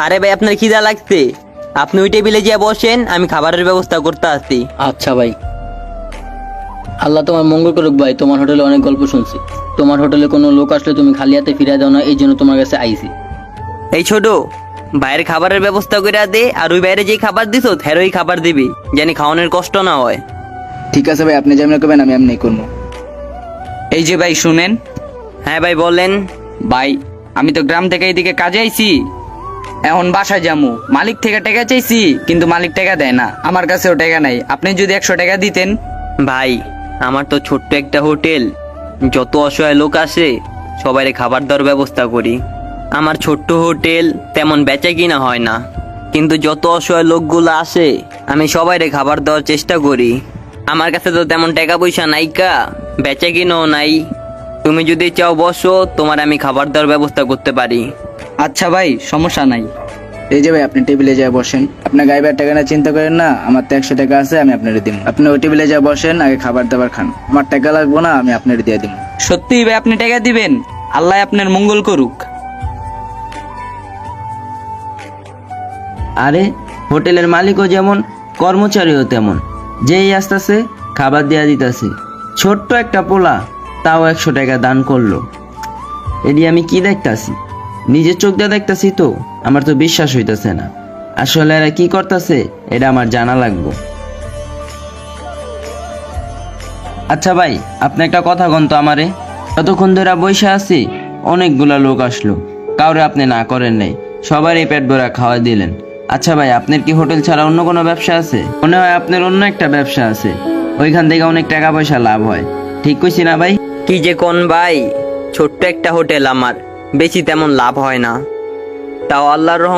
আরে ভাই আপনার খিদা লাগছে, আপনি ওই টেবিলে গিয়ে বসেন, আমি খাবারের ব্যবস্থা করতে আসছি। আচ্ছা ভাই, আল্লাহ তোমার মঙ্গল করুক ভাই। তোমার হোটেলে অনেক গল্প শুনছি। তোমার হোটেলে কোনো লোক আসলে তুমি খালি হাতে ফিরিয়ে দাও না, এই জন্য তোমার কাছে আইছি। এই ছোট, বাইরের খাবারের ব্যবস্থা করে দে, আর ওই বাইরে যে খাবার দিস হেরোই খাবার দিবি, জানি খাওয়ানোর কষ্ট না হয়। ঠিক আছে ভাই, আপনি যেমন করবেন আমি এমনি করবো। এই যে ভাই শুনেন, হ্যাঁ ভাই বলেন। ভাই আমি তো গ্রাম থেকে এইদিকে কাজে আইছি, এখন বাসায় যামু। মালিক থেকে টাকা চাইছি, কিন্তু মালিক টাকা দেয় না, আমার কাছেও টাকা নাই। আপনি যদি 100 টাকা দিতেন। ভাই আমার তো ছোট্ট একটা হোটেল, যত অসহায় লোক আসে সবাই খাবার দেওয়ার ব্যবস্থা করি। আমার ছোট্ট হোটেল তেমন বেচা কিনা হয় না, কিন্তু যত অসহায় লোকগুলো আসে আমি সবাইরে খাবার দেওয়ার চেষ্টা করি। আমার কাছে তো তেমন টাকা পয়সা নাইকা, বেচা কিনাও নাই। তুমি যদি চাও বসো, তোমার আমি খাবার দেওয়ার ব্যবস্থা করতে পারি। আচ্ছা ভাই, সমস্যা নাই। এই যে ভাই, আপনি টেবিলে যা বসেন। আপনার গাইবার টাকা না চিন্তা করেন না, আমার তো 100 টাকা আছে, আমি আপনার দিব। আপনি ওই টেবিলে যা বসেন, আগে খাবার দাবার খান। আমার টাকা লাগবো না, আমি আপনার দিয়ে দিব। সত্যি ভাই আপনি টাকা দিবেন? আল্লাহ আপনার মঙ্গল করুক। আরে হোটেলের মালিকও যেমন, কর্মচারীও তেমন, যেই আসতেছে খাবার দেয়া দিতেছে। ছোট্ট একটা পোলা, তাও 100 টাকা দান করলো। এটি আমি কি দেখতাছি? নিজের চোখ দিয়ে দেখতাছি তো, আমার তো বিশ্বাস হইতাছে না। আসলে এরা কি করতেছে এটা আমার জানা লাগবে। আচ্ছা ভাই, আপনি একটা কথা কন তো আমারে। যতক্ষণ ধরে বইসা আছি অনেকগুলা লোক আসলো, কাউরে আপনি না করেন নাই, সবারই পেট ভরা খাওয়া দিলেন। আচ্ছা ভাই, আপনার কি হোটেল ছাড়া অন্য কোনো ব্যবসা আছে? মনে হয় আপনার অন্য একটা ব্যবসা আছে, ওইখান থেকে অনেক টাকা পয়সা লাভ হয়। ঠিক কইছি না ভাই? কি যে কোন ভাই, ছোট্ট একটা হোটেল আমার, বেশি তেমন লাভ হয় না, তাও আল্লাহর রহমতে